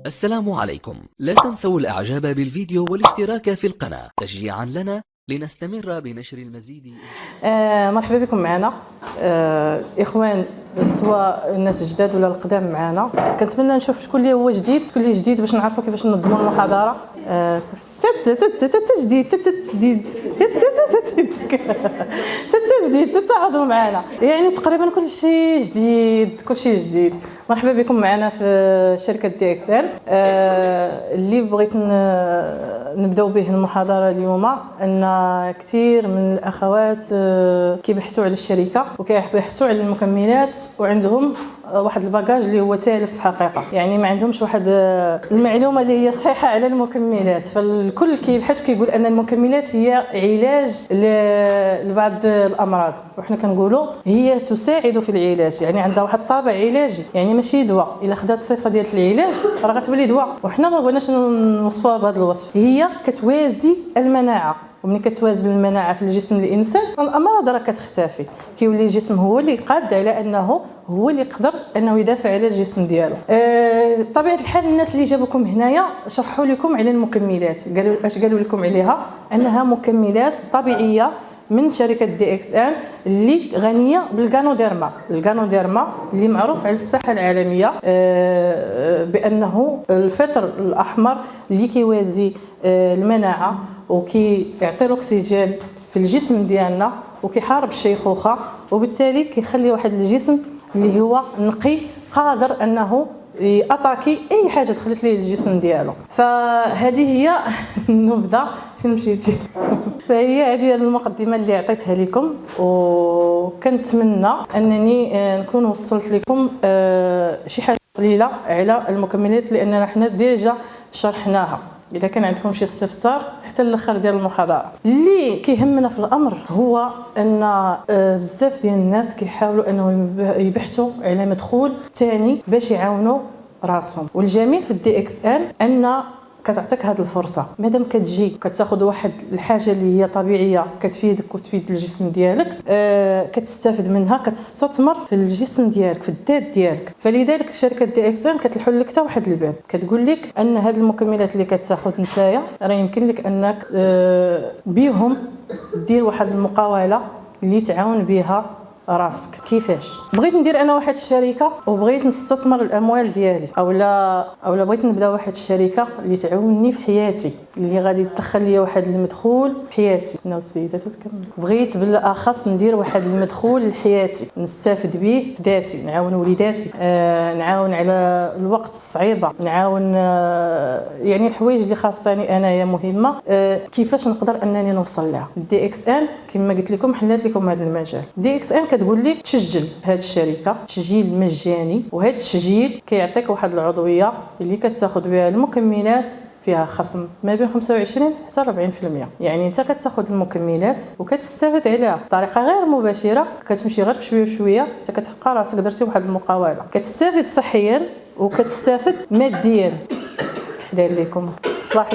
السلام عليكم. لا تنسوا الإعجاب بالفيديو والاشتراك في القناة تشجيعا لنا لنستمر بنشر المزيد إن شاء مرحبا بكم معنا اخوان، سواء الناس الجداد ولا القدام معنا. كنتمنى نشوف شكون اللي هو جديد، شكون اللي جديد باش نعرفوا كيفاش ننظموا المحاضره. جديد تتعاضوا معنا، يعني تقريبا كل شيء جديد. مرحبا بكم معنا في شركه دي اكس ال. اللي بغيت نبداو به المحاضره اليوم ان كثير من الاخوات كيبحثوا على الشركه وكيبحثوا على المكملات وعندهم واحد الباجاج اللي هو تالف في حقيقه، يعني ما عندهمش واحد المعلومه اللي هي صحيحه على المكملات. فالكل كيبحث كيقول ان المكملات هي علاج لبعض الامراض، وحنا كنقولوا هي تساعد في العلاج، يعني عندها واحد الطابع علاجي، يعني ماشي دواء. الا خدات الصفه ديال العلاج راه غتولي دواء، وحنا ما بغيناش نوصفوها بهذا الوصف. هي كتوازي المناعه، وملي كتوازن المناعه في الجسم الانسان الامراض راه كتختفي، كيولي الجسم هو اللي قاد على انه هو اللي يقدر انه يدافع على الجسم ديالو. بطبيعه الحال الناس اللي جابوكم هنايا شرحوا لكم على المكملات، قالوا لكم عليها انها مكملات طبيعيه من شركه دي اكس ان اللي غنيه بالغانوديرما. الغانوديرما اللي معروف على الساحه العالميه بانه الفطر الاحمر اللي كيوازي المناعه وكيعطي الاكسجين في الجسم ديالنا وكيحارب الشيخوخه، وبالتالي كيخلي واحد الجسم اللي هو نقي قادر انه ياتاكي اي حاجه دخلت ليه الجسم ديالو. فهذه هي النبذه. فين مشيتي؟ فهي هذه المقدمه اللي عطيتها لكم، وكنتمنى انني نكون وصلت لكم شي حاجه قليله على المكملات، لاننا حنا ديجا شرحناها. اذا كان عندكم شي استفسار حتى الاخر ديال المحاضره. اللي كيهمنا في الامر هو ان بزاف ديال الناس كيحاولوا انهم يبحثوا على مدخول ثاني باش يعاونوا راسهم، والجميل في الدي اكس ان كتعطيك هذه الفرصه. مادام كتجي كتاخذ واحد الحاجه اللي هي طبيعيه كتفيدك وتفيد الجسم ديالك، كتستافد منها، كتستثمر في الجسم ديالك، في الذات ديالك. فلذلك شركه دي اكس كتحل لك حتى واحد الباب، كتقول لك ان هذه المكملات اللي كتاخذ نتايا راه يمكن لك انك بيهم دير واحد المقاوله اللي تعاون بها راسك. كيفاش؟ بغيت ندير انا واحد الشركه وبغيت نستثمر الاموال ديالي، اولا بغيت نبدا واحد الشركه اللي تعاونني في حياتي، اللي غادي تدخل لي واحد المدخول في حياتي. سناو السيدات تكمل. بغيت بالاخص ندير واحد المدخول لحياتي نستافد به في ذاتي، نعاون وليداتي، نعاون على الوقت الصعيبه، نعاون يعني الحوايج اللي خاصاني انايا مهمه. كيفاش نقدر انني نوصل لها؟ دي اكس ان كما قلت لكم حلات لكم هذا المجال. دي اكس ان كتقول لك تسجل هذه الشركه تسجيل مجاني، وهذا التسجيل كيعطيك واحد العضويه اللي كتاخذ بها المكملات فيها خصم ما بين 25 حتى 40%. يعني انت كتاخذ المكملات وكتستافد عليها بطريقه غير مباشره، كتمشي غير بشويه بشويه حتى كتلقى راسك درتي واحد المقاوله. كتستافد صحيا وكتستافد ماديا. حلال لكم، صلاح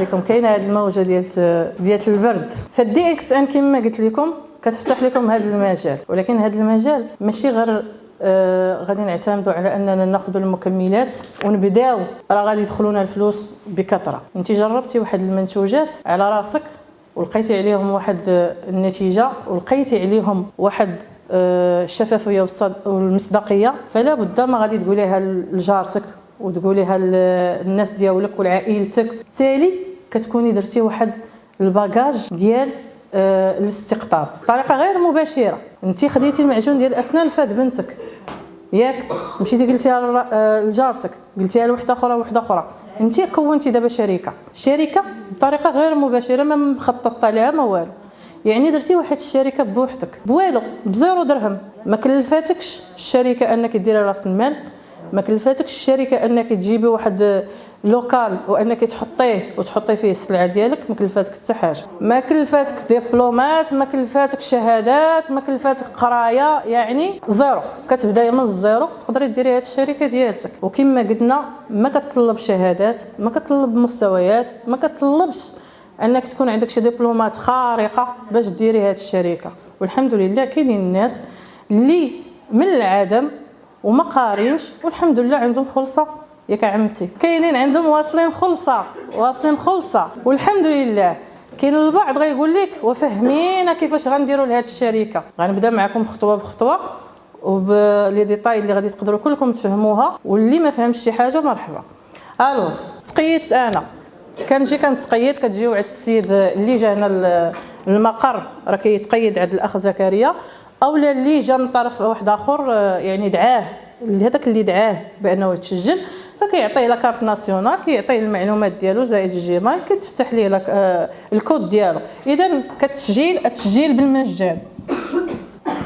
لكم كاينه هذه الموجه ديال البرد. فالدي اكس ان كما قلت لكم كتفتح لكم هذا المجال، ولكن هذا المجال ماشي غير غادي نعتمدوا على اننا ناخذ المكملات ونبداو راه غادي يدخلونا الفلوس بكثره. انت جربتي واحد المنتوجات على راسك ولقيتي عليهم واحد النتيجه ولقيتي عليهم واحد الشفافيه والمصداقيه، فلا بد ما غادي تقوليها لجارتك وتقوليها للناس ديالك ولعائلتك. بالتالي كتكوني درتي واحد الباجاج ديال الاستقطاب بطريقه غير مباشره. انت خديتي المعجون ديال الاسنان فاد بنتك، ياك مشيتي قلتيها لجارتك، قلتيها لوحده اخرى، انت كونتي دابا شركه بطريقه غير مباشره، ما مخطط لها ما والو. يعني درتي واحد الشركه بوحدك بوالو، بزيرو درهم. ما كلفاتكش الشركه انك ديري راس المال، ما كلفاتكش الشركه انك تجيبي واحد لوكال وانك تحطي فيه السلعه ديالك، ما كلفاتك حتى حاجه، ما كلفاتك دبلومات، ما كلفاتك شهادات، ما كلفاتك قرايه، يعني زيرو. كتبداي من الزيرو تقدري ديري هذه الشركه ديالتك. وكما قلنا ما كتطلب شهادات، ما كتطلب مستويات، ما كتطلبش انك تكون عندك شي دبلومات خارقه باش ديري هذه الشركه. والحمد لله كاينين الناس اللي من العدم وما قارينش والحمد لله عندهم خلصه ياك عمتي. كاينين عندهم واصلين خلصه والحمد لله. كاين البعض غيقول لك وفهمينا كيفاش غنديروا لهاد الشركه. غنبدا معكم خطوه بخطوه وبلي ديتاي اللي غادي تقدروا كلكم تفهموها، واللي ما فهمش شي حاجه مرحبا. الو تقيدت انا كنجي كنتقيد، كتجي عند السيد اللي جانا المقر راه كيتقيد عند الاخ زكريا، اولا اللي جا من طرف واحد اخر يعني دعاه هذاك اللي دعاه بانه يتسجل، فكيعطيه لا كارت ناسيونال، كيعطيه المعلومات ديالو زائد الجيمايل، كتفتح ليه الكود ديالو. اذا التسجيل بالمجان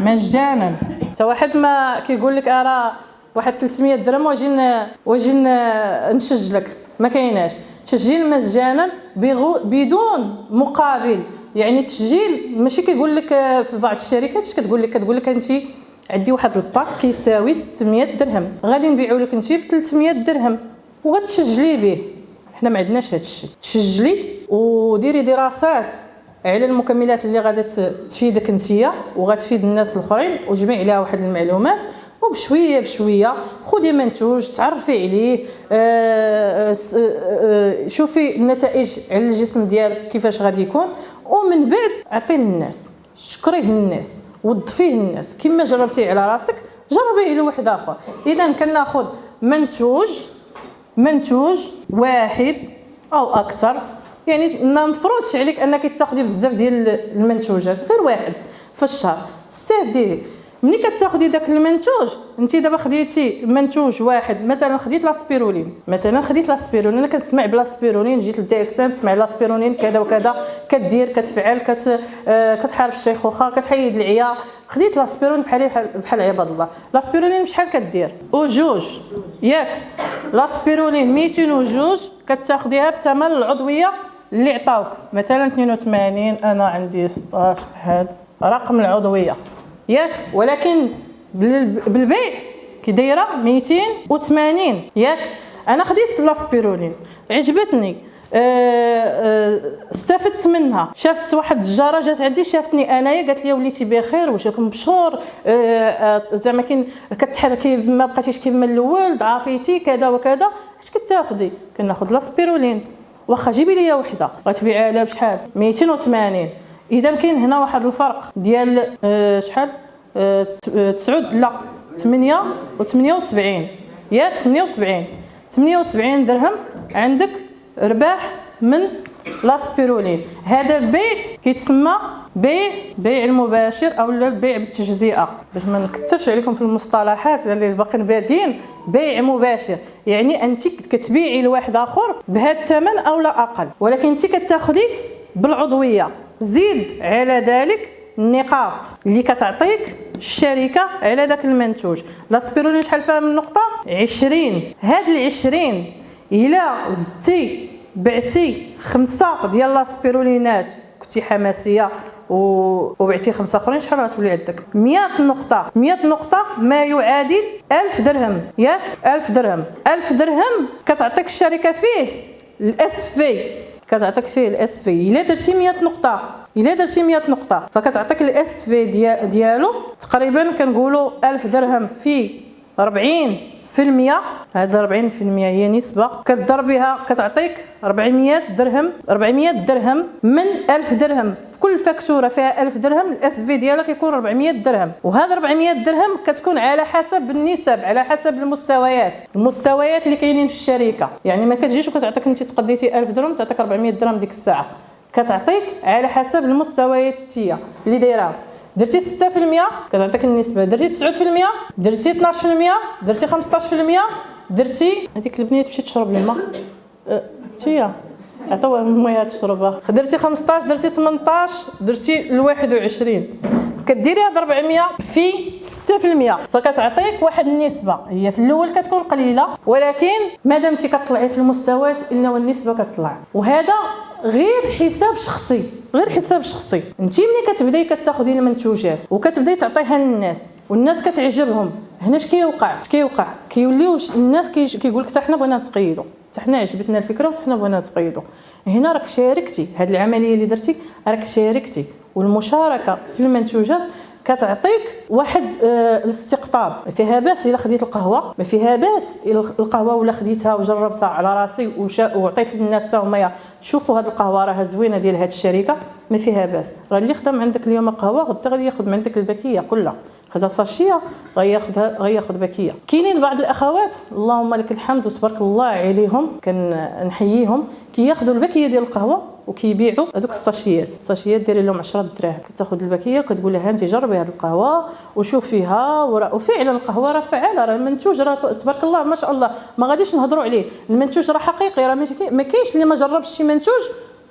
مجانا. حتى واحد ما كيقول لك راه واحد 300 درهم واجي نسجلك، ما كايناش. تسجيل مجانا بدون مقابل. يعني التسجيل ماشي كيقول لك في بعض الشركات اش كتقول لك انت عندي واحد الباك كيساوي 600 درهم، غادي نبيعوا لك انت ب 300 درهم وغتسجلي به. حنا ما عندناش هذا الشيء. تسجلي وديري دراسات على المكملات اللي غادي تفيدك انتيا وغتفيد الناس الاخرين، وجمعي عليها واحد المعلومات، وبشويه بشويه خذي منتوج تعرفي عليه، شوفي النتائج على الجسم ديالك كيفاش غادي يكون، ومن بعد عطيه للناس، شكريه للناس، وظفيه للناس. كما جربتيه على راسك جربيه لواحد اخر. اذا كناخذ منتوج واحد او اكثر، يعني ما مفروضش عليك انك تاخذي بزاف ديال المنتوجات، غير واحد في الشهر. السيف ديالك ملي كتاخذي داك المنتوج، انت دابا خديتي منتوج واحد، مثلا خديت لاسبيرولين، انا كنسمع بلاسبيرولين، جيت للداكسان نسمع لاسبيرولين كذا وكذا، كدير كتفعل كتحارب الشيخوخه، كتحيد العيا. خديت لاسبيرولين بحال عباد الله. لاسبيرولين شحال كدير؟ وجوج ياك. لاسبيرولين 202 كتاخديها بثمن العضويه اللي عطاوك، مثلا 82 انا عندي 16 هاد رقم العضويه ياك، ولكن بالبيع كي دايره 280 ياك. انا خديت لاسبيرولين عجبتني، استفدت منها. شافت واحد الجاره جات عندي شافتني انايا قالت لي وليتي بخير وجاك مبشور، زعما كاين كتحركي ما بقيتيش كيما الاول، ضعفيتي كذا وكذا. اش كتاخدي؟ كناخذ لاسبيرولين، واخا جيبي لي وحده غتبيعها على بشحال؟ 280. اذا كاين هنا واحد الفرق ديال شحال 78 ياك. 78 درهم عندك رباح من لاسبيرولين. هذا البيع كيتسمى بيع المباشر او البيع بالتجزئه، باش ما نكثرش عليكم في المصطلحات اللي باقيين بادين. بيع مباشر يعني انت كتبيعي لواحد اخر بهذا الثمن او لا اقل، ولكن انت كتاخذي بالعضويه. زيد على ذلك النقاط اللي كتعطيك الشركه على داك المنتوج. لاسبيرولين شحال فيها من نقطه؟ 20. هاد ال20 الا زدتي بعتي 5 ديال لاسبيرولينات، كنتي حماسيه وبعتي 5 اخرين، شحال غتولي عندك؟ 100 نقطه. 100 نقطه ما يعادل 1000 درهم ياك. 1000 درهم كتعطيك الشركه فيه الاس في الا درتي 100 نقطه فكتعطيك الاس في ديالو تقريبا كنقولوا 1000 درهم في 40%. هذا 40% هي نسبه كتضربيها كتعطيك 400 درهم من 1000 درهم. في كل فاكتوره فيها 1000 درهم الاس في ديالها كيكون 400 درهم. وهذا 400 درهم كتكون على حسب النسب، على حسب المستويات اللي كاينين في الشركه. يعني ما كتجيش وكتعطيك انت تقديتي 1000 درهم تعطيك 400 درهم ديك الساعه، كتعطيك على حسب المستويات تيا اللي دايرها. درتي 6% كتعطيك النسبه، درتي 9%، درتي 12%، درتي 15%، درتي هذيك البنيه تمشي تشرب الماء تيا عطوها الماء تشربها، درتي 15، درتي 18، درتي 21، كديري هاد 400 في 6% فكتعطيك واحد النسبه. هي في الاول كتكون قليله، ولكن مادامتي كتطلعي في المستويات الا والنسبه كتطلع. وهذا غير حساب شخصي. انت ملي كتبداي كتاخدي المنتوجات وكتبداي تعطيها للناس والناس كتعجبهم، هنا اش كيوقع كيوليو الناس كيقول لك حتى حنا بغينا نتقيدوا، حتى حنا عجبتنا الفكره وحتى حنا بغينا نتقيدوا. هنا راك شاركتي، هاد العمليه اللي درتي راك شاركتي. والمشاركه في المنتوجات كتعطيك واحد الاستقطاب. ما فيها باس الا خديت القهوه، ما فيها باس الا القهوه ولا خديتها وجربتها على راسي وعطيت للناس حتى هما شوفوا هذه القهوه راها زوينه ديال هذه الشركه، ما فيها باس. راه اللي خدم عندك اليوم قهوه غدا غادي ياخذ من عندك الباكيه كلها، خدا ساشيه غياخذ باكيه. كاينين بعض الاخوات اللهم لك الحمد وتبارك الله عليهم كنحييهم كياخذوا الباكيه ديال القهوه وكيبيعوا هذوك الساشيات دايرين لهم 10 دراهم. كتاخذ الباكيه وكتقول لها انت جربي هذه القهوه وشوفيها وفعلا القهوه راه فعاله، راه المنتوج راه تبارك الله ما شاء الله ما غاديش نهضروا عليه، المنتوج راه حقيقي، راه ما كاينش اللي ما جربش شي منتوج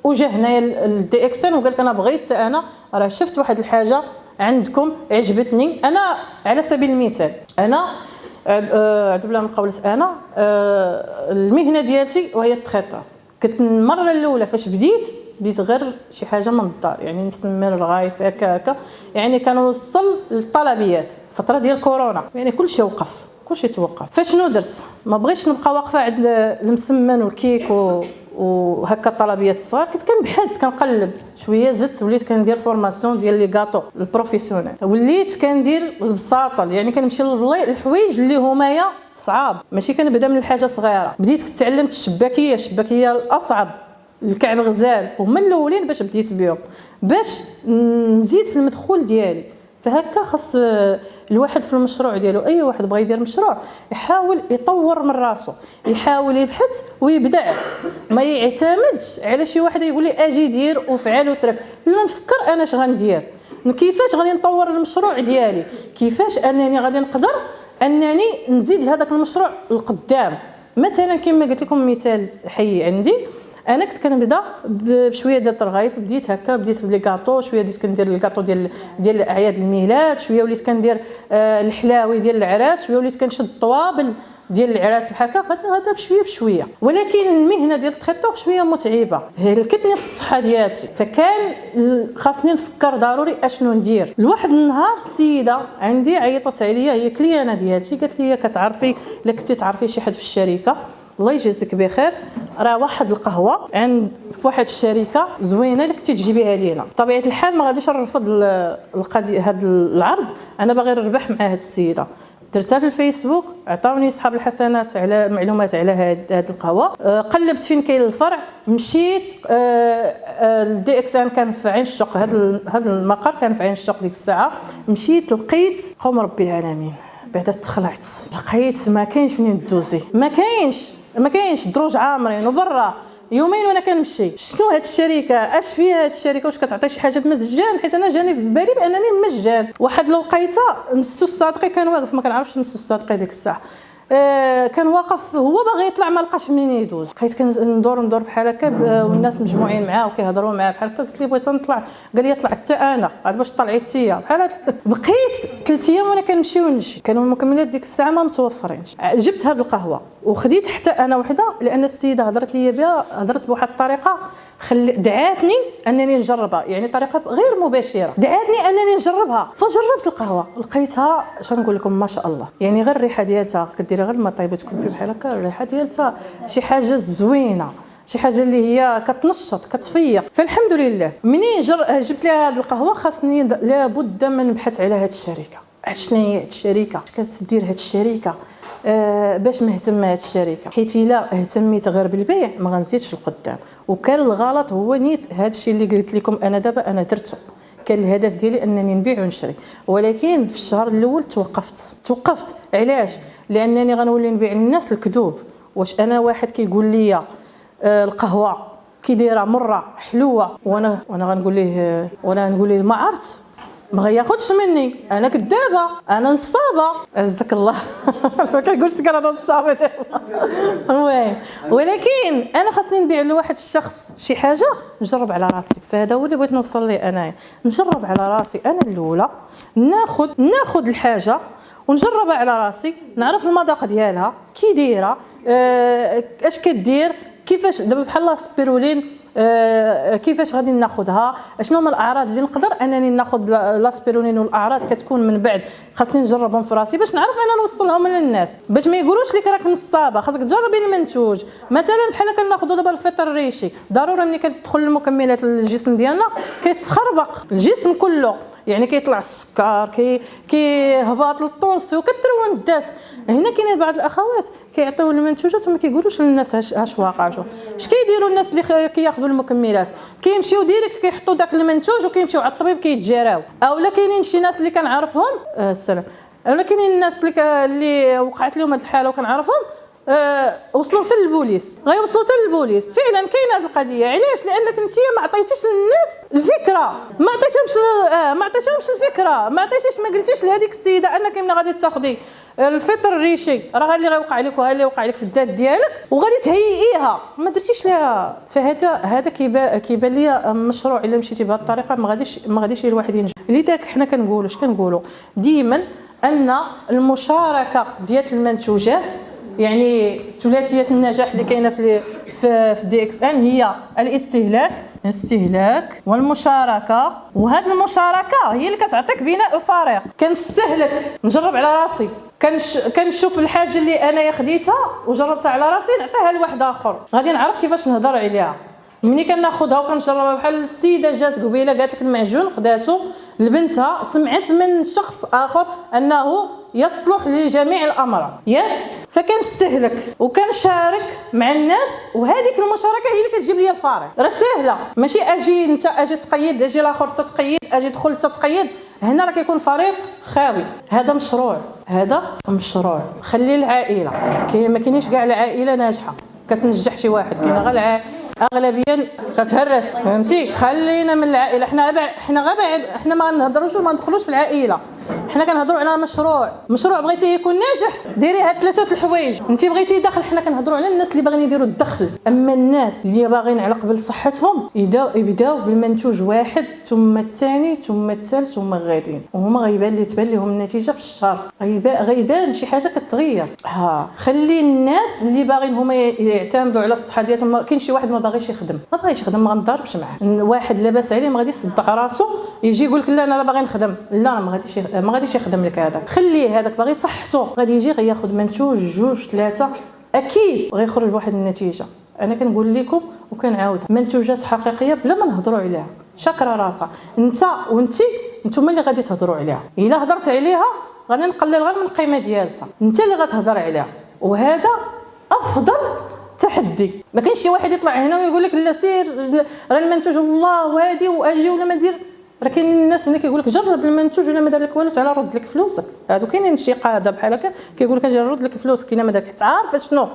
وجا هنايا الدي اكسن وقال لك انا بغيت انا راه شفت واحد الحاجه عندكم عجبتني. انا على سبيل المثال انا عذب بالله من قولت انا المهنه ديالتي وهي التخيطه. كنت المره الاولى فاش بديت غير شي حاجه من الدار، يعني مسمر الغايف هكا يعني كنوصل للطلبيات فتره ديال كورونا، يعني كلشي وقف كلشي توقف. فشنو درت؟ ما بغيتش نبقى واقفه عند المسمن والكيك وهكا الطلبيات الصغار. كنت كنبحث كنقلب شويه، زدت وليت كندير فورماسيون ديال لي غاطو البروفيسيونيل، وليت كندير البساطه يعني كنمشي للحوايج اللي هما صعاب، ماشي كنبدا من الحاجه صغيره. بديت تعلمت الشباكيه الاصعب، الكعب غزال هما الاولين باش بديت بهم باش نزيد في المدخول ديالي. فهكا خاص الواحد في المشروع ديالو، اي واحد بغى يدير مشروع يحاول يطور من راسه، يحاول يبحث ويبدع، ما يعتمدش على شي واحد يقول لي اجي دير وفعل وترك. لا، نفكر انا اش غندير، كيفاش غادي نطور المشروع ديالي، كيفاش انني غادي نقدر انني نزيد لهذاك المشروع القدام. مثلا كما قلت لكم مثال حي عندي، انا كنت كنبدا بشويه ديال الرغايف، بديت هكا بديت بلي كاطو، شويه بديت كندير الكاطو ديال اعياد الميلاد، شويه وليت كندير الحلاوي ديال العراس، شويه وليت كنشد الطوابل ديال العراس بحال هكا، هذا بشويه. ولكن المهنه ديال التخيطو شويه متعبه، هلكتني في الصحه ديالتي، فكان خاصني نفكر ضروري اشنو ندير. لواحد النهار السيده عندي عيطت عليا، هي كليانه ديالتي، قالت لي كتعرفي الا كنتي تعرفي شي حد في الشركه الله يجازيك بخير، راه واحد القهوه عند في واحد الشركه زوينه اللي كنتي تجيبيها لينا. بطبيعه الحال ما غاديش نرفض القضيه هذا العرض، انا باغي نربح مع هذه السيده. درتها في الفيسبوك، عطاوني اصحاب الحسنات على معلومات على هذه القهوه، قلبت فين كاين الفرع، مشيت الدي اكس ان كان في عين الشق، هذا المقر كان في عين الشق ديك الساعه. مشيت لقيت قوم ربي العالمين، بعدا تخلعت لقيت ما كاينش منين دوزي، ما كاينش دروج عامرين وبرا يومين وانا كنمشي. شنو هاد الشركه؟ اش فيها هاد الشركه؟ واش كتعطي شي حاجه بمجان؟ حيت انا جاني في بالي بانني مجان. واحد الوقيته مسو الصادقي كان واقف، ما كنعرفش مسو الصادقي ديك الساعه، كان واقف هو باغي يطلع ما لقاش منين يدوز. بقيت كندور بحال هكا والناس مجموعين معاه وكيهضروا معاه بحال هكا. قلت ليه بغيت نطلع، قال لي طلع حتى انا، عاد باش طلعتي بحال بقيت 3 ايام وانا كنمشي ونجي، كانوا المكملات ديك الساعه ما متوفرينش. جبت هذه القهوه وخديت حتى انا وحده، لان السيده هضرت لي بها، هضرت بواحد الطريقه دعاتني انني نجربها، يعني طريقه غير مباشره، دعاتني انني نجربها. فجربت القهوه لقيتها شنقول لكم ما شاء الله، يعني غير الريحه ديالها كديري غير ما طيبه تكبي بحال هكا، الريحه ديالها شي حاجه زوينه، شي حاجه اللي هي كتنشط كتفيق. فالحمد لله منين جبت لها هذه القهوه خاصني لابد من نبحث على هذه الشركه، شنو هي هذه الشركه، اش كتدير هذه الشركه، باش مهتمه هذه الشركه، حيت الا اهتميت غير بالبيع ما غنزيدش لقدام. وكان الغلط هو نيت هذا الشيء اللي قلت لكم انا دابا انا درته، كان الهدف ديالي انني نبيع ونشري، ولكن في الشهر الاول توقفت. علاش؟ لانني غنولي نبيع للناس الكذوب. واش انا واحد كيقول لي القهوه كي دايره مره حلوه وانا غنقول ليه ولا نقول ليه ما عرفت، ما غياخذش مني، انا كذابه، انا نصابه، عزك الله. ما كنقولش لك انا نصابه المهم، ولكن انا خاصني نبيع لواحد الشخص شي حاجه نجرب على راسي. فهذا هو اللي بغيت نوصل ليه انايا، نجرب على راسي انا الاولى، ناخذ الحاجه ونجربها على راسي، نعرف المذاق ديالها كي دايره، اش كدير، كيفاش دابا بحال لاسبيرولين كيفاش غادي ناخذها، شنو هما الاعراض اللي نقدر انني ناخذ لاسبيرولين، والاعراض كتكون من بعد خاصني نجربهم في راسي باش نعرف انا نوصلهم للناس، باش ما يقولوش لك راك نصابه. خاصك تجربي المنتوج. مثلا بحال كناخذوا دابا الفطر الريشي، ضروري ملي كتدخل المكملات للجسم ديالنا كيتخربق الجسم كله، يعني كيطلع السكر كيهبط للطونسيو كترون الدات. هنا كاينين بعض الاخوات كيعطيو المنتوجات وما كيقولوش للناس اش واقع. اش كيديروا الناس اللي كياخذوا المكملات؟ كيمشيو ديريكت كيحطوا داك المنتوج وكيمشيو على الطبيب كيتجاراو. اولا كاينين شي ناس اللي كنعرفهم السلام، اولا كاينين الناس اللي وقعت لهم هذه الحاله وكنعرفهم وصلوا حتى للبوليس، غيوصلوا حتى للبوليس. فعلا كاينه هذه القضيه. علاش؟ لانك انت ما عطيتيش للناس الفكره، ما عطيتهمش الفكره، ما عطيتيش، ما قلتيش لهذيك السيده انك ملي غادي تاخذي الفطر الريشي راه اللي غيوقع لك وها اللي وقع لك في الذات ديالك وغادي تهيئيها، ما درتيش لها. فهذا كيبان لي مشروع الا مشيتي بهذه الطريقه ما غاديش الواحد ينجح. لذلك حنا كنقولوا ديما ان المشاركه ديال المنتوجات، يعني ثلاثيه النجاح اللي كاينه في دي اكس ان هي الاستهلاك والمشاركه. وهذه المشاركه هي اللي كتعطيك بناء الفريق. كنستهلك، نجرب على راسي، كنشوف الحاجه اللي انا خديتها وجربتها على راسي نعطيها لواحد اخر، غادي نعرف كيفاش نهضر عليها. ملي كناخذها وكنجربها، بحال السيده جات قبيله قالت لك المعجون خداتو لبنتها، سمعت من شخص اخر انه يصلح لجميع الامراض ياك، فكنستهلك وكنشارك مع الناس. وهذيك المشاركه هي اللي كتجيب لي الفارق. راه سهله، ماشي اجي تقيد، اجي الاخر تتقيد، اجي دخل تتقيد. هنا راه كيكون فريق خاوي. هذا مشروع. خلي العائله، ما كاينيش كاع العائله ناجحه كتنجح شي واحد، كاينه غير اغلبيا كتهرس، فهمتي؟ خلينا من العائله. احنا ما نهضروش وما ندخلوش في العائله، حنا كنهضروا على مشروع بغيتي يكون ناجح ديري هاد ثلاثه الحوايج. انت بغيتي دخل، حنا كنهضروا على الناس اللي باغيين يديروا الدخل. اما الناس اللي باغيين على قبل صحتهم يبداو بالمنتوج واحد ثم الثاني ثم الثالث ثم غاديين، وهما غيبان لهم النتيجه في الشهر، غيبان شي حاجه كتغير. خلي الناس اللي باغيين هما يعتمدوا على الصحه ديالهم. كاين شي واحد ما باغيش يخدم ما غنضربش معاه. واحد لاباس عليه ما غادي يصدع راسو يجي يقول لك لا انا باغي نخدم، لا ما غاديش يخدم لك هذاك. خليه هذاك باغي صحته، غادي يجي غياخذ منتوج 2 3 اكيد غيخرج بواحد النتيجه. انا كنقول لكم وكنعاود، منتوجات حقيقيه بلا ما نهضروا عليها. شاكره راسها انت نتوما اللي غادي تهضروا عليها. الا هضرت عليها غادي نقلل غير من القيمه ديالها، انت اللي غتهضر عليها. وهذا افضل تحدي. ما كاينش شي واحد يطلع هنا ويقول لك لا سير راه المنتوج والله وهادي واجي ولا ما دير. راه كاينين الناس اللي كيقول لك جرب المنتوج ولا ما دار لك والو تعال نرد لك فلوسك. هادو كاينين شي قاده بحال هكا كيقول لك اجي نرد لك فلوسك الا ما دارك.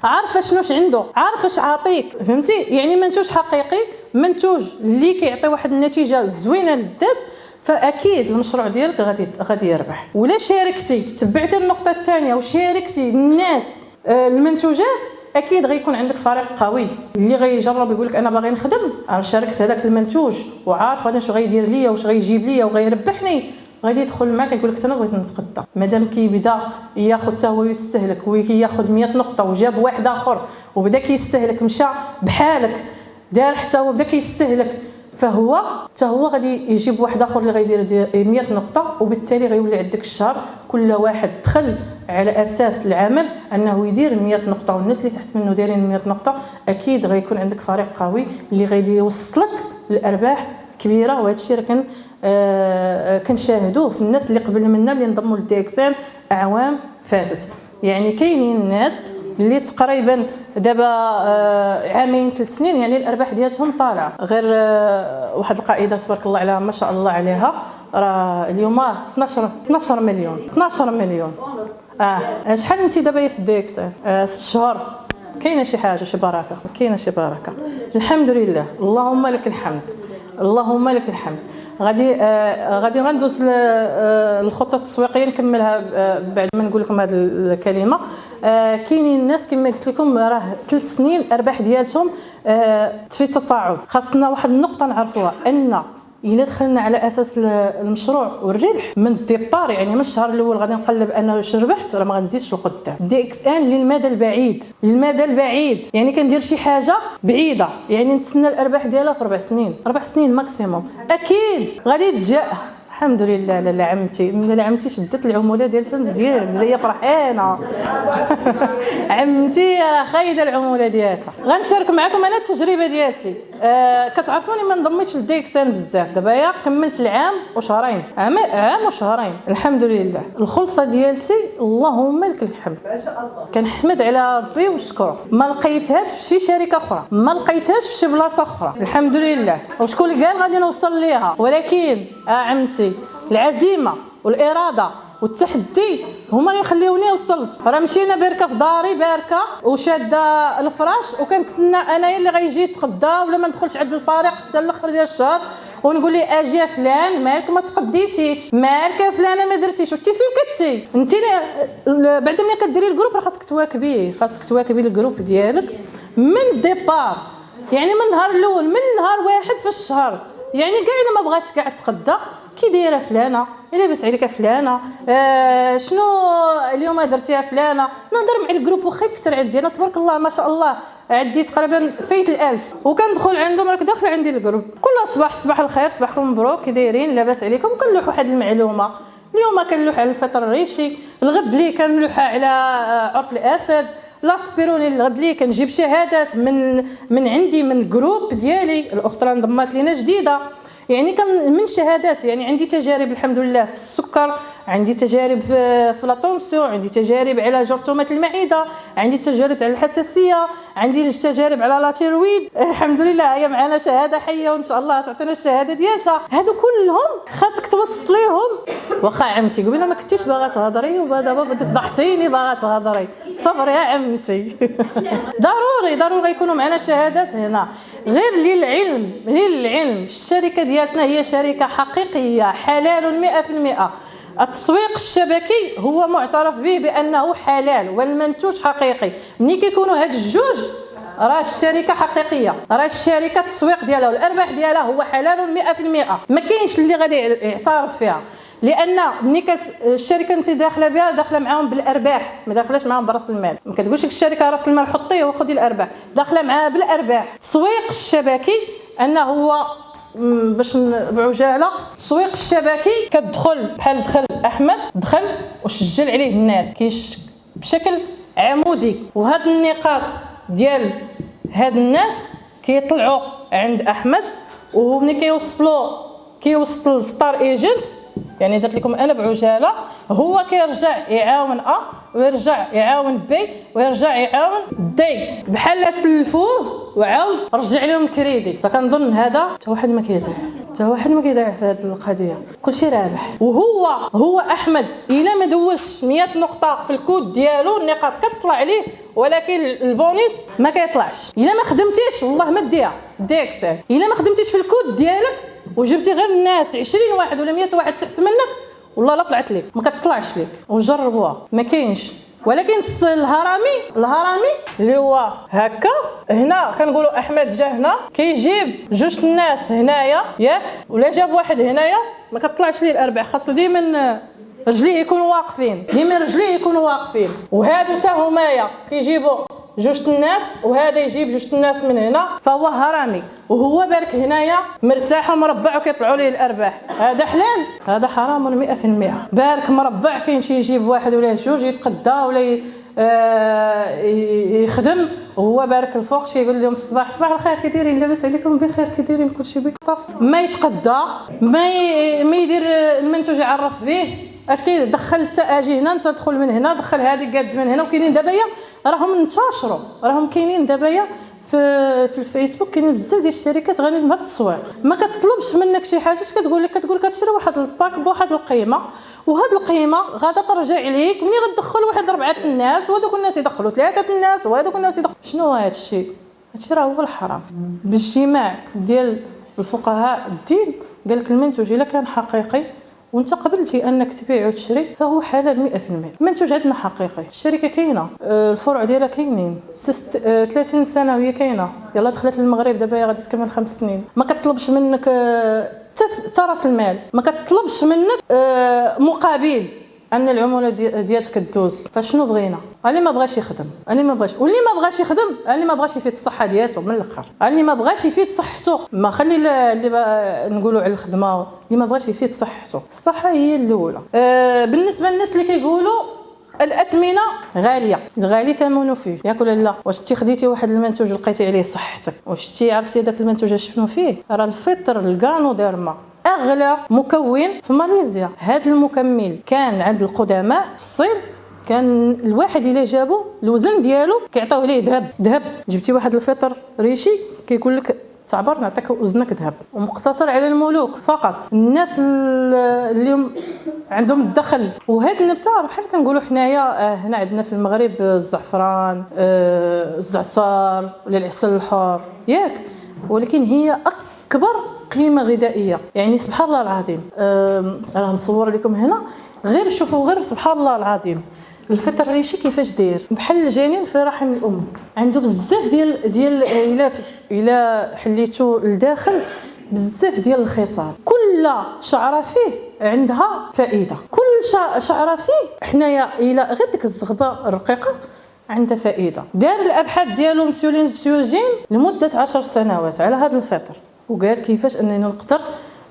عارفه شنوش عنده، عارفه اش عاطيك، فهمتي؟ يعني منتوج حقيقي، منتوج اللي كيعطي واحد النتيجه زوينه للذات، فاكيد المشروع ديالك غادي يربح. ولا شاركتي تبعتي النقطه الثانيه وشاركتي الناس المنتوجات، اكيد غيكون عندك فريق قوي اللي غيجرب يقول لك انا باغي نخدم، انا شاركت هذاك المنتوج وعارف انا اش غيدير ليا واش غيجيب ليا وغيربحني، غادي يدخل معاك يقول لك انا بغيت نتقدى. مادام كيبدا ياخذ حتى هو يستهلك وياخذ 100 نقطه وجاب واحد اخر وبدا كيستهلك، مشى بحالك دار حتى هو بدا كيستهلك، فهو حتى هو غادي يجيب واحد اخر اللي غيدير 100 نقطه، وبالتالي غيولي عندك الشهر كل واحد دخل على اساس العمل انه يدير 100 نقطه، والناس اللي تحت منه دايرين 100 نقطه، اكيد غيكون عندك فريق قوي اللي غادي يوصلك للارباح كبيره. وهذا الشيء راه كنشاهدوه في الناس اللي قبل منا اللي انضموا للدي اكس ان اعوام فاتت. يعني كاينين الناس اللي تقريبا دابا عامين 3 سنين يعني الارباح ديالهم طالعه. غير واحد القائده تبارك الله عليها ما شاء الله عليها، راه اليوم 12 مليون. شحال انت دابا في الدي اكس ان؟ 6 شهور. كاينه شي حاجه، شي بركه، الحمد لله. اللهم لك الحمد. غادي غندوز الخطه التسويقيه نكملها بعد ما نقول لكم هذه الكلمه. كاينين الناس كما قلت لكم راه 3 سنين الارباح ديالهم في تصاعد. خاصنا واحد النقطه نعرفوها، ان الا دخلنا على اساس المشروع والربح من الديبار، يعني من الشهر الاول غادي نقلب انا واش ربحت، راه ما غنزيدش لقدام. دي اكس ان للمدى البعيد، يعني كندير شي حاجه بعيده، يعني نتسنى الارباح ديالها في 4 سنين ماكسيموم. اكيد غادي تجا الحمد لله. لا عمتي شدت العموله ديالها مزيان، جايه فرحانه. عمتي راه خايده العموله ديالها. غنشارك معكم انا التجربه ديالتي. كتعرفوني ما انضميتش للديكسان بزاف، دابا يا كملت العام وشهرين، عام وشهرين الحمد لله. الخلصه ديالتي اللهم لك الحمد، ما شاء الله، كنحمد على ربي ونشكره. ما لقيتهاش في شي شركه اخرى، ما لقيتهاش في شي بلاصه اخرى الحمد لله. وشكون اللي قال غادي نوصل ليها؟ ولكن عمتي العزيمه والاراده والتحدي هما اللي يخليوني وصلت. راه مشينا باركه في داري، باركه وشاده الفراش، وكنتسنى انايا اللي غيجي يتغدى ولا ما ندخلش عند الفريق حتى الاخر ديال الشهر، ونقول لي اجي فلان مالك ما تقديتيش، مالك فلانه ما درتيش، وانت فين كنتي انت؟ بعد ملي كديري الجروب راه خاصك تواكبي الجروب ديالك من الديبار، يعني من النهار الاول، من نهار واحد في الشهر. يعني كاع الا ما بغاتش كاع تغدى، كي دايره فلانه، لاباس عليك فلانه، شنو اليوم درتيها فلانه، نهضر مع الجروب. واخا كثر عندي انا تبارك الله ما شاء الله، عندي تقريبا فايت 1000، وكندخل عندهم راك داخله عندي الجروب كل صباح الخير، صباحكم مبروك، كي دايرين، لاباس عليكم. كنلوح واحد المعلومه، اليوم كنلوح على الفطر الريشي، الغد لي كنلوح على عرف الاسد، لاسبيروني، الغد لي كنجيب شهادات من عندي من الجروب ديالي. الاخت راه انضمات لينا جديده، يعني كان من شهادات. يعني عندي تجارب الحمد لله في السكر، عندي تجارب في لاطونسيون، عندي تجارب على جرثومه المعده، عندي تجارب على الحساسيه، عندي تجارب على لاتيرويد. الحمد لله هي معنا شهاده حيه، وان شاء الله تعطينا الشهاده ديالها. هادو كلهم خاصك توصليهم. واخا عمتي قبيله ما كنتيش باغا تهضري، ودابا فضحتيني باغا تهضري، صبري يا عمتي. ضروري يكونوا معنا شهادات هنا. غير للعلم الشركه ديالتنا هي شركه حقيقيه حلال 100%. التسويق الشبكي هو معترف به بانه حلال والمنتوج حقيقي. ملي كيكونوا هاد الجوج راه الشركه حقيقيه، راه الشركه التسويق ديالها والارباح ديالها هو حلال 100%. ما كاينش اللي غادي يعترض فيها، لان ملي الشركه انت داخله بها داخله معاهم بالارباح، ما داخلاش معاهم براس المال. ما كتقولش لك الشركه راس المال حطيه وخذي الارباح، داخله معاها بالارباح. التسويق الشبكي انه هو باش بعجاله، التسويق الشبكي كتدخل بحال دخل احمد، دخل وسجل عليه الناس بشكل عمودي، وهاد النقاط ديال هاد الناس كيطلعوا عند احمد، وهو ملي كيوصل ستار ايجنت، يعني درت لكم انا بعجاله، هو كيرجع يعاون ويرجع يعاون بي ويرجع يعاون دي، بحال سلفوه وعاود رجع لهم كريدي. فكنظن هذا حتى واحد ما كيضيع في هذه القضيه، كلشي رابح. وهو احمد الا ما دوزش 100 نقطه في الكود ديالو، النقاط كتطلع عليه، ولكن البونيس ما كيطلعش. الا ما خدمتيش والله ما ديها ديكسان، الا ما خدمتيش في الكود ديالك وجبتي غير الناس 20 واحد ولا 100 واحد تحت منك، والله لا طلعت لك، ما كتطلعش لك. وجربوها ما كاينش. ولكن الهرمي اللي هو هكا، هنا كنقولوا احمد جا هنا كيجيب جوج الناس هنايا ياك، ولا جاب واحد هنايا، ما كتطلعش ليه الارباح. خاصو ديما رجليه يكونوا واقفين، وهادو حتى همايا كيجيبوا جوج الناس، وهذا يجيب جوج الناس من هنا، فهو هرمي. وهو بارك هنايا مرتاح ومربع وكيطلعوا ليه الارباح. هذا حلال؟ هذا حرام 100%. بارك مربع كيمشي يجيب واحد ولا جوج يتقدى ولا يخدم، وهو بارك الفوق شي يقول لهم صباح الخير كي دايرين، لاباس عليكم بخير كي دايرين، كلشي بكطف. ما يتقدى، ما يدير المنتوج يعرف به اش كيدخل. حتى اجي هنا انت تدخل من هنا، دخل هذه قاد من هنا. وكاينين دابايا راهم انتشروا، راهم كاينين دابايا في الفيسبوك، كاينين بزاف ديال الشركات غادي بهذا التسويق. ما كتطلبش منك شي حاجه، كتقول لك كتشري واحد الباك بواحد القيمه، وهاد القيمه غادا ترجع ليك ملي غتدخل واحد 4 الناس، وهذوك الناس يدخلوا 3 الناس، وهذوك الناس يدخلوا. شنو هذا الشيء؟ هادشي راه هو الحرام. باجتماع ديال الفقهاء الدين قال لك المنتوج الا كان حقيقي وانت قبلتي انك تبيع وتشري فهو حلال 100%. المنتوج عندنا حقيقي، الشركه كاينه، الفروع ديالها كاينين، 30 سنه وهي كاينه، يلا دخلت للمغرب دابا غادي تكمل 5 سنين. ما كتطلبش منك حتى راس المال، ما كتطلبش منك مقابل، ان العموله ديالك كدوز، فشنو بغينا؟ اللي ما بغاش يخدم، اللي ما بغاش، واللي ما بغاش يخدم، اللي ما بغاش يفيد الصحه ديالته من الاخر، اللي ما بغاش يفيد صحته، ما خلي اللي نقولوا على الخدمه، اللي ما بغاش يفيد صحته، الصحه هي الاولى. بالنسبه للناس اللي كيقولوا الاثمنه غاليه، الغالي ثمنه فيه، ياك ولا لا؟ واش انت خديتي واحد المنتوج لقيتي عليه صحتك، واش انت عرفتي داك المنتوج شنو فيه؟ راه الفطر الغانوديرما اغلى مكون في ماليزيا. هذا المكمل كان عند القدماء في الصين، كان الواحد الا جابو الوزن ديالو كيعطيوه ليه ذهب. جبتي واحد الفطر ريشي كيقول لك تعبر نعطيك وزنك ذهب، ومقتصر على الملوك فقط، الناس اللي عندهم الدخل. وهاد النبته بحال كنقولوا حنايا هنا عندنا في المغرب الزعفران، الزعتر ولا العسل الحر ياك، ولكن هي اكبر قيمه غذائيه. يعني سبحان الله العظيم، راه مصور لكم هنا، غير شوفوا غير سبحان الله العظيم الفطر الريشي كيفاش داير، بحال الجنين في رحم الام، عنده بزاف ديال الى حليتو لداخل بزاف ديال الخصال، كل شعره فيه عندها فائده، كل شعره فيه حنايا الى غير ديك الزغبه الرقيقه عندها فائده. دار الابحاث ديالو مسيولين سيوجين لمده 10 سنوات على هذا الفطر، وقال كيفاش اننا نقدر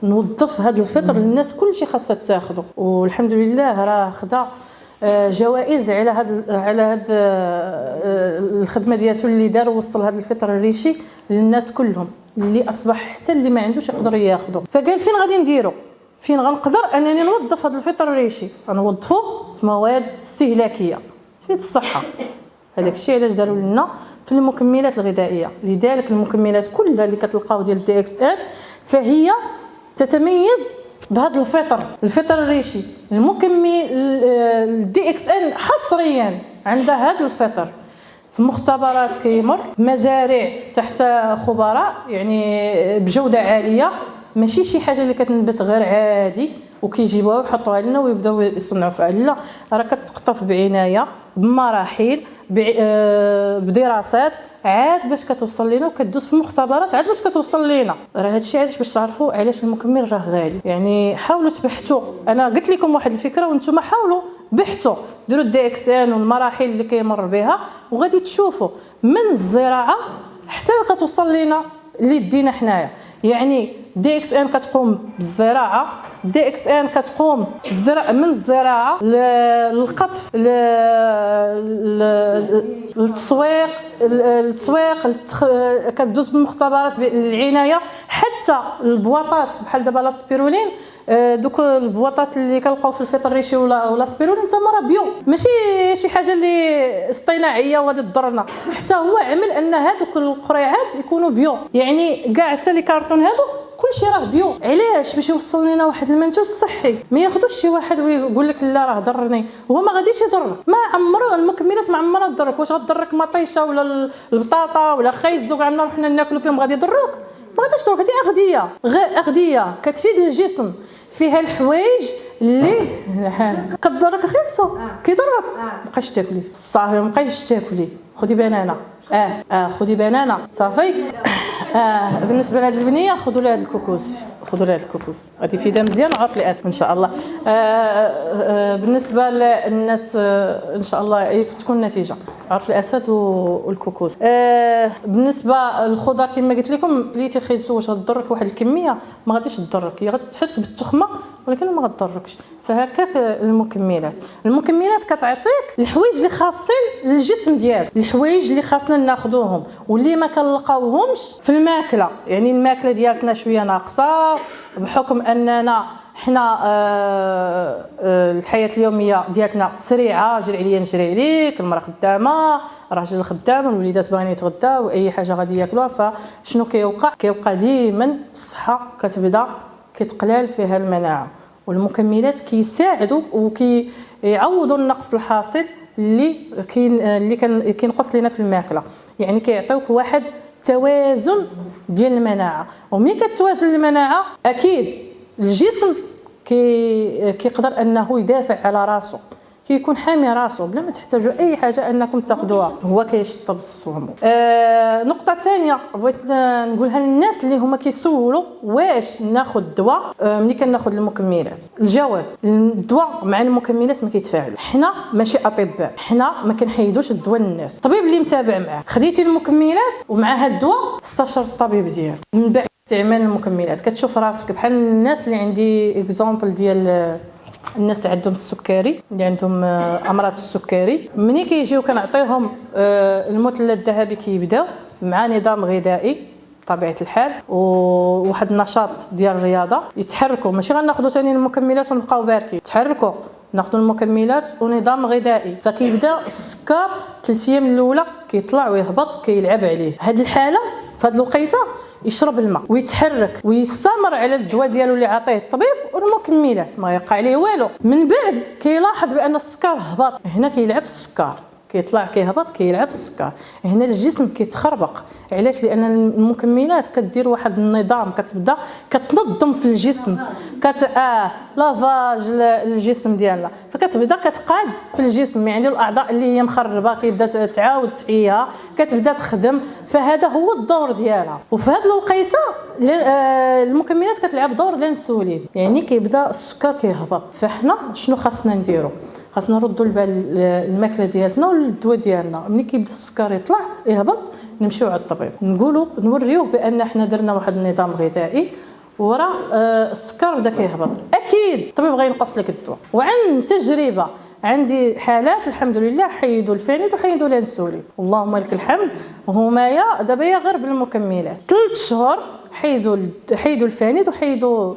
نوظف هذا الفطر للناس كلشي خاصها تاخذه، والحمد لله راه خدا جوائز على هذا الخدمه ديالته اللي دار، ووصل هذا الفطر الريشي للناس كلهم، اللي اصبح حتى اللي ما عندوش يقدر ياخذه. فقال فين غادي نديرو، فين غنقدر انني نوظف هذا الفطر الريشي؟ غنوظفو في مواد استهلاكيه تفيد الصحه. هذاك الشيء علاش داروا لنا في المكملات الغذائيه. لذلك المكملات كلها اللي كتلقاو ديال الدي اكس ان فهي تتميز بهذا الفطر الريشي. المكمل الدي اكس ان حصريا عند هذا الفطر في مختبرات كيمر، مزارع تحت خبراء يعني بجوده عاليه، ماشي شي حاجه اللي كتنبت غير عادي وكيجيبوها ويحطوها لنا ويبداو يصنعوا فيها، لا، راه كتقطف بعنايه بمراحل بدراسات عاد باش كتوصل لنا، وكدوز في مختبرات عاد باش كتوصل لنا. راه هادشي علاش باش تعرفوا علاش المكمل راه غالي. يعني حاولوا تبحثوا، انا قلت لكم واحد الفكره وانتم حاولوا بحثوا، ديروا الدي اكس ان والمراحل اللي كيمر بها، وغادي تشوفوا من الزراعه حتى كتوصل لنا اللي دينا حنايا. يعني دي اكس ان كتقوم بالزراعه، دي اكس ان كتقوم من الزراعه للقطف، التسويق كدوز بالمختبرات العنايه، حتى البواطات بحال دابا لاسبيرولين، دوك البواطات اللي كنلقاو في الفطر الريشي ولا سبيرولين حتى راه بيو، ماشي شي حاجه اللي اصطناعيه وغادي تضرنا، حتى هو عمل ان هذوك القريعات يكونوا بيو. يعني كاع حتى لي كارطون هادو كلشي راه بيو. علاش؟ باش يوصل لنا واحد المنتوج صحي، ما ياخذوش شي واحد ويقول لك لا راه ضرني، هو ما غاديش يضرك، ما عمرو المكملات ما عمرها تضرك. واش غتضرك مطيشه ولا البطاطا ولا خيزو عندنا حنا ناكلوا فيهم غادي يضروك؟ ما غاديش تضرك. هذه اغذيه، غير اغذيه كتفيد الجسم، فيها الحوايج اللي كتضرك. خيزو كيضرك، مابقاش تاكلي صافي، مابقايش تاكلي، خدي بنانه، خدي بنانه صافي. بالنسبه لهاد البنيه خذوا لها هاد الكوكوس، خذوا لها هاد الكوكوس غادي يفيدها مزيان وعرف الاسم ان شاء الله. بالنسبه للناس ان شاء الله تكون النتيجه عرف الاسد والكوكوس. بالنسبه للخضر كما قلت لكم، اللي تيخيزو واش غتضرك واحد الكميه، ما غاديش تضرك، هي غتحس بالتخمه ولكن ما غتضركش. فهكاك المكملات كتعطيك الحوايج اللي خاصين للجسم ديالك، الحوايج اللي خاصنا ناخذوهم واللي ما كنلقاوهمش في الماكله. يعني الماكله ديالتنا شويه ناقصه بحكم اننا حنا الحياه اليوميه ديالتنا سريعه، جري عليا نجري عليك، المراه خدامه، الراجل خدام، الوليدات باغيين يتغداو، اي حاجه غادي ياكلوها. فشنو كيوقع ديما الصحه كتبدا كتقلال فيها المناعه، والمكملات كيساعدوا وكيعوضوا النقص الحاصل اللي كينقص لنا في الماكله. يعني كيعطيوك واحد توازن ديال المناعه، وملي كتوازن المناعه اكيد الجسم كيقدر انه يدافع على راسه. كيكون حامي راسو بلا ما تحتاجوا اي حاجه انكم تاخذوها، هو كيشطب الصومو. نقطه ثانيه بغيت نقولها للناس اللي هما كيسولوا واش ناخذ الدواء ملي كناخذ المكملات. الجواب الدواء مع المكملات ما كيتفاعلوا، حنا ماشي اطباء، حنا ما كنحيدوش الدواء للناس. الطبيب اللي متابع معاه خديتي المكملات ومع هذا الدواء استشر الطبيب ديالك من بعد استعمال المكملات. كتشوف راسك بحال الناس اللي عندي اكزامبل ديال الناس اللي عندهم السكري، اللي عندهم امراض السكري، ملي كيجيو كنعطيهم المثلث الذهبي كيبداو مع نظام غذائي بطبيعه الحال وواحد النشاط ديال الرياضه، يتحركوا ماشي غناخذوا ثاني المكملات ونبقاو باركين، يتحركوا ناخذوا المكملات ونظام غذائي، فكيبدا السكر 3 ايام الاولى كيطلع ويهبط كيلعب عليه. هذه الحاله في هذه الوقيته يشرب الماء ويتحرك ويستمر على الدواء ديالو اللي عطيه الطبيب والمكملات، ما يقع عليه والو. من بعد كيلاحظ بان السكر هبط، هنا كيلعب السكر كيطلع كيهبط كيلعب السكر، هنا الجسم كيتخربق. علاش؟ لان المكملات كدير واحد النظام، كتبدا كتنظم في الجسم، لافاج الجسم ديالنا، فكتبدا كتقاد في الجسم، يعني الاعضاء اللي هي مخربه كيبدا تعاود تحيها كتبدا تخدم، فهذا هو الدور ديالها. وفي هذه الوقيته المكملات كتلعب دور الانسولين، يعني كيبدا السكر كيهبط. فاحنا شنو خاصنا نديرو؟ خاصنا نردوا البال الماكله ديالنا والدواء ديالنا. ملي كيبدا السكر يطلع يهبط نمشيو على الطبيب، نقولوا نوريوه بان احنا درنا واحد النظام غذائي وراه السكر بدا كيهبط. اكيد الطبيب غينقص لك الدواء، وعن تجربه عندي حالات الحمد لله حيدوا الفانيد وحيدوا الانسولين، اللهم لك الحمد. هما دابا غير بالمكملات 3 شهور حيدوا الفانيد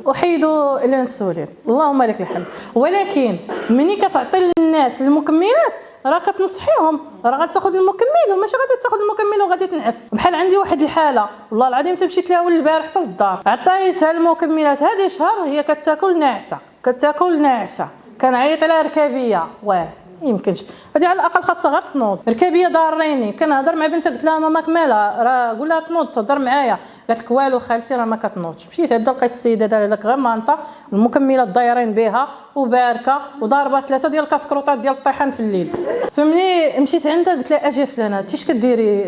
وحيدوا الانسولين، اللهم لك الحمد. ولكن ملي كتعطي للناس المكملات راه كتنصحيهم راه غتاخذ المكمل وماشي غادي تاخذ المكمل وغادي تنعس. بحال عندي واحد الحاله والله العظيم مشيت لها البارح حتى للدار، عطيتها المكملات هذه شهر هي كتاكل ناعسه، كنعيط على ركابيه واه يمكنش هذه على الاقل خاصها غير تنوض. ركابيه ضاريني، كنهضر مع بنتها قلت لها ماماك مالها، راه قول لها تنوض تهضر معايا، قالت لك والو خالتي راه ما كتنوضش. مشيت عندها لقيت السيده دايره لك غير مانطه، المكملات دايرين بها وباركه وضاربه 3 ديال الكاسكروطات ديال الطيحان في الليل. فملي مشيت عندها قلت لها اجي فلانه انت اش كديري،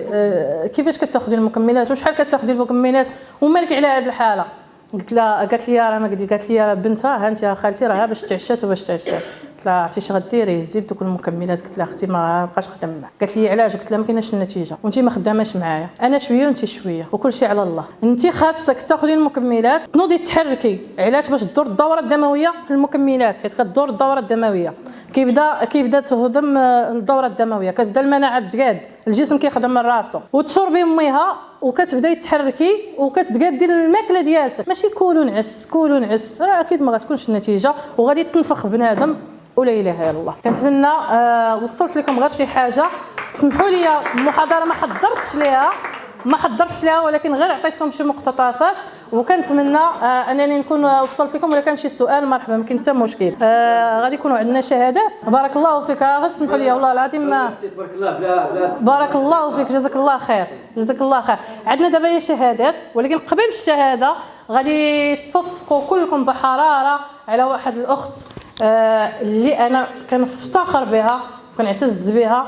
كيفاش كتاخذي المكملات وشحال كتاخذي المكملات ومالك على هذه الحاله؟ قلت لها قالت لي راه ما قالت لي بنتها ها انت خالتي راه باش تعشات وباش تعشات. قلت لها عرفتي اش غديري؟ هزي دوك المكملات. قلت لها اختي ما بقاش نخدم معاك. قالت لي علاش؟ قلت لها ما كايناش النتيجه وانت ما خداماش معايا، انا شويه وانت شويه وكل شيء على الله. انت خاصك تاخذي المكملات تنوضي تحركي. علاش؟ باش تدور الدوره الدمويه في المكملات، حيت كدور الدوره الدمويه كيبدا تهضم الدوره الدمويه، كتبدا المناعه تقاد، الجسم كيخدم من راسو، وتشربي ميها وكتبداي تحركي وكتقادي الماكله ديالتك. ماشي كولوا نعس راه اكيد ما غتكونش النتيجه وغادي تنفخ بنادم ولا اله الا الله. كنتمنى وصلت لكم غير شي حاجه. سمحوا لي المحاضره ما حضرتش لها ولكن غير عطيتكم شي مقتطفات، وكنتمنى انني نكون وصلت لكم. ولا كان شي سؤال مرحبا، ما كاين حتى مشكل. غادي يكونوا عندنا شهادات. بارك الله فيك، غير سمحوا لي والله العظيم بارك الله فيك، جزاك الله خير. عندنا دابا هي شهادات، ولكن قبل الشهاده غادي تصفقوا كلكم بحراره على واحد الاخت اللي انا كنفتخر بها وكنعتز بها.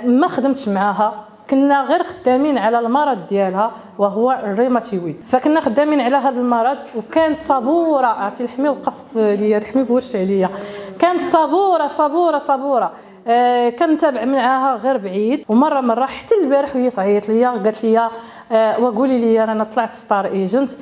ما خدمتش معاها، كنا غير خدامين على المرض ديالها وهو الريماتيويد، فكنا خدامين على هذا المرض وكانت صبوره. عرفتي الحمي وقف ليا، الحمي بورش عليا، كانت صبوره. كنتابع معاها غير بعيد، ومره حتى البارح وهي تعيط ليا قالت لي وقولي لي انا طلعت ستار ايجنت.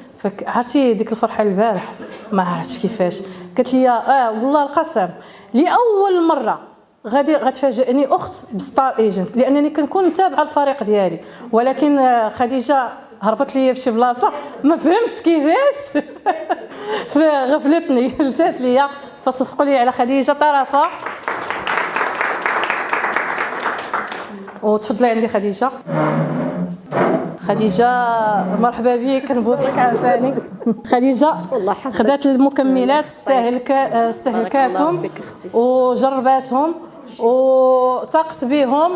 عرفتي ديك الفرحه البارح ما عرفتش كيفاش. قالت لي والله القسم لاول مره غتفاجئني اخت بستار ايجنت، لانني كنكون متابعه الفريق ديالي، ولكن خديجه هربت لي في شي بلاصه ما فهمتش كيفاش غفلتني قلتات لي. فصفقوا لي على خديجه طرفه. وتفضلي عندي خديجه مرحبا بك، كنبوسك عاوتاني. خديجه خدات المكملات استهلكاتهم وجرباتهم وثقت بهم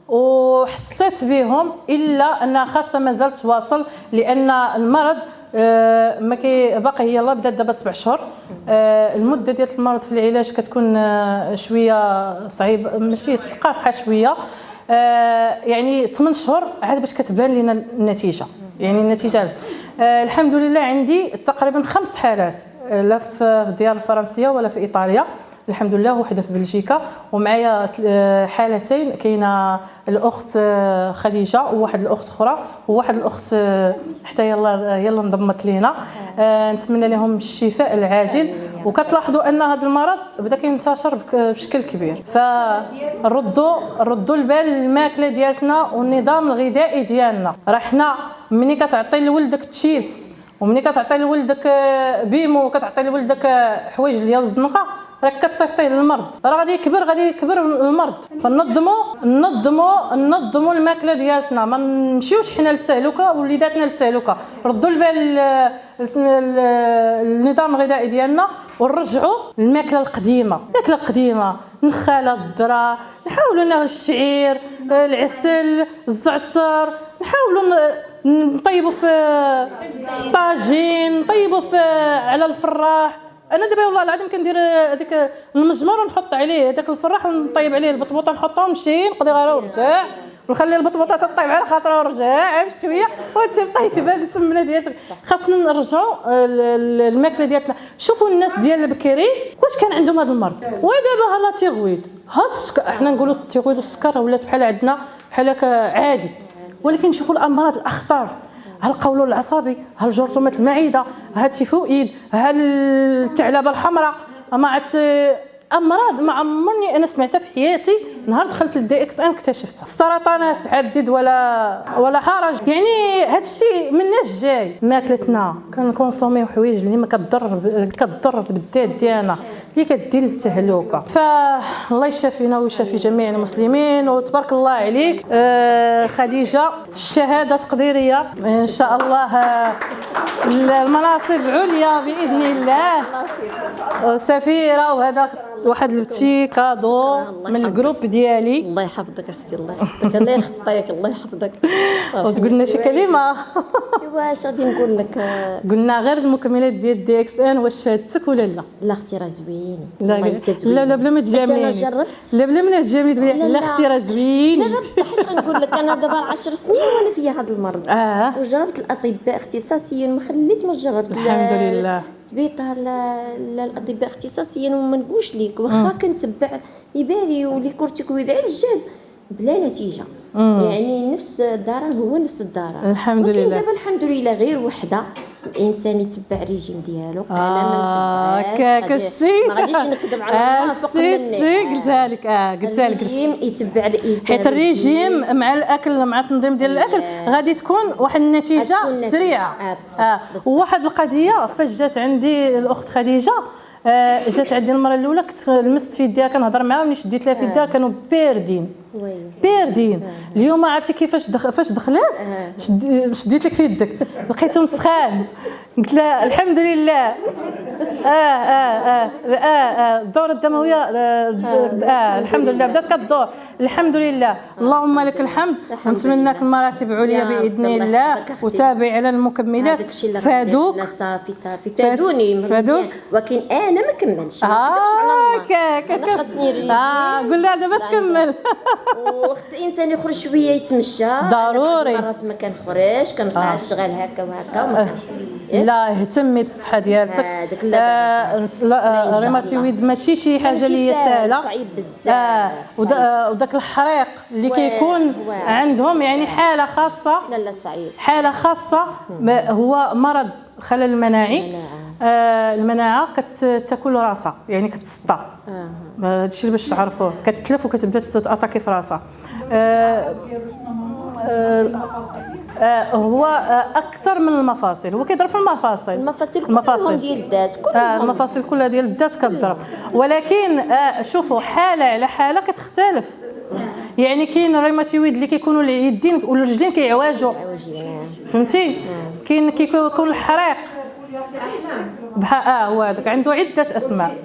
وحسيت بهم، الا انها خاصه مازال تواصل، لان المرض ما كي باقي هي يلاه بدات دابا 7 شهور. المده ديال المرض في العلاج كتكون شويه صعيب، ماشي قاصحه شويه. يعني 8 شهور عاد باش كتبان لنا النتيجه. يعني النتيجه الحمد لله عندي تقريبا 5 حالات، لا في الديار الفرنسيه ولا في ايطاليا الحمد لله، وحده في بلجيكا، ومعايا حالتين، كاينه الاخت خديجه وواحد الاخت اخرى، وواحد الاخت حتى يلا انضمت لينا. نتمنى لهم الشفاء العاجل. وكتلاحظوا ان هذا المرض بدا كينتشر بشكل كبير، فردوا البال الماكله ديالتنا والنظام الغذائي ديالنا. راه حنا ملي كتعطي لولدك تشيبس، وملي كتعطي لولدك بيمو، وكتعطي لولدك حوايج ديال الزنقه، راك كتصيفطيه للمرض، راه غادي يكبر المرض. فننظموا الماكله ديالتنا، ما نمشيوش حنا للتهلكه وليداتنا للتهلكه. ردوا البال النظام الغذائي ديالنا ونرجعوا للماكله القديمه. الماكله القديمه نخاله، الذره، نحاولوا ناخذ الشعير، العسل، الزعتر، نحاولوا نطيبوا في الطاجين، نطيبوا في على الفراح. انا دابا والله العظيم كندير هذيك المجمر ونحط عليه هذاك الفراح ونطيب عليه البطبوطه، نحطها ونمشي نقضي غير ونرجع، ونخلي البطبوطه تطيب على خاطرها ونرجع بشويه وهادشي طيبه مسمنه ديالك. خاصنا نرجعوا الماكله ديالنا. شوفوا الناس ديال البكري واش كان عندهم هذا المرض، ودابا لا تيغويد ها السكر. حنا نقولوا التيغويد والسكر ولات بحال عندنا بحال هكا عادي، ولكن شوفوا الامراض الاخطر، ها القولون العصبي، ها الجرثومه المعده، ها التيفوئيد، ها الثعلبه الحمراء، ما عرفت امراض ما عمرني انا سمعتها في حياتي. نهار دخلت للدي اكس ان اكتشفتها. السرطانات عدد ولا حرج. يعني هذا الشيء مناش جاي. ماكلتنا كنكونسوميو حوايج اللي ما كتضر بالذات ديالنا، اللي كدير للتهلكه. فالله يشافينا ويشافي جميع المسلمين. وتبارك الله عليك خديجه، الشهاده تقديريه ان شاء الله، المناصب عليا باذن الله، سفيره. وهذا واحد البتي كادو من الجروب ديالي. الله يحفظك اختي، الله يحفظك، الله يخطيك، الله يحفظك. وتقول لنا شي كلمه؟ واش غادي نقول لك؟ قلنا غير المكملات ديال دي اكس ان، واش فاتك ولا لا؟ لا اختي راه زوين. لا بلا ما تجامليني. انا جربت. لا بلا ما تجاملي تقولي لا اختي راه زوين. لا بصح اش غنقول لك، انا دابا 10 سنين وانا فيا هذا المرض. وجربت الاطباء اختصاصيين، ما خليت ما جربت. الحمد لله. سبيطار الاطباء اختصاصيين، وما نقولش ليك واخا كنتبع يباري ولي كورتيكويد على الجد بلا نتيجه. يعني نفس الضرر هو نفس الضرر. الحمد لله. دابا الحمد لله غير وحده الانسان يتبع الريجيم ديالو. انا ما نتبعش كشي، ما غاديش نكذب على الله فوق مني. قلتها لك الريجيم يتبع الانسان، حيت الريجيم مع الاكل مع التنظيم ديال الاكل غادي تكون واحد النتيجه سريعه. وواحد القضيه فاش جات عندي الاخت خديجه، جات عندي المره الاولى كنت لمست في يديها كنهضر معاها، ملي شديت لها في يديها كانوا باردين. اليوم عرفتي كيفاش فاش دخلات شديت لك في يدك لقيتهم سخان، قلت لها الحمد لله. الدوره الدمويه الحمد لله بدات كدور، الحمد لله. اللهم لك الحمد. نتمنى لك المراتب عليا باذن الله، وتابعي على المكملات. فادوك؟ لا صافي فادوني ولكن انا ما كملتش. ما كنتش على خاصني الريجيم. قول لها دابا تكمل. وخص الانسان يخرج شويه يتمشى ضروري. مرات ما كنخرجش، كنبقى شغال هكا وهكا وما لا اهتمي بالصحه ديالك. لا الروماتويد ماشي شي حاجه اللي هي سهله، صعيب بزاف. وداك الحريق اللي كيكون عندهم يعني حاله خاصه. لا صعيب، حاله خاصه. هو مرض خلل المناعي. المناعه كتاكل راسها، يعني كتسطى. هذا الشيء باش تعرفوه، كتلف وكتبدا تاتاكي في راسها. هو اكثر من المفاصل، هو كيضرب في المفاصل ديال الذات. المفاصل كلها ديال الذات كتضرب. ولكن شوفوا حاله على حاله كتختلف. يعني كاين الروماتويد اللي كيكونوا اليدين والرجلين كيعواجوا، فهمتي؟ كاين كيكون الحريق بحال هو هذاك عنده عده اسماء.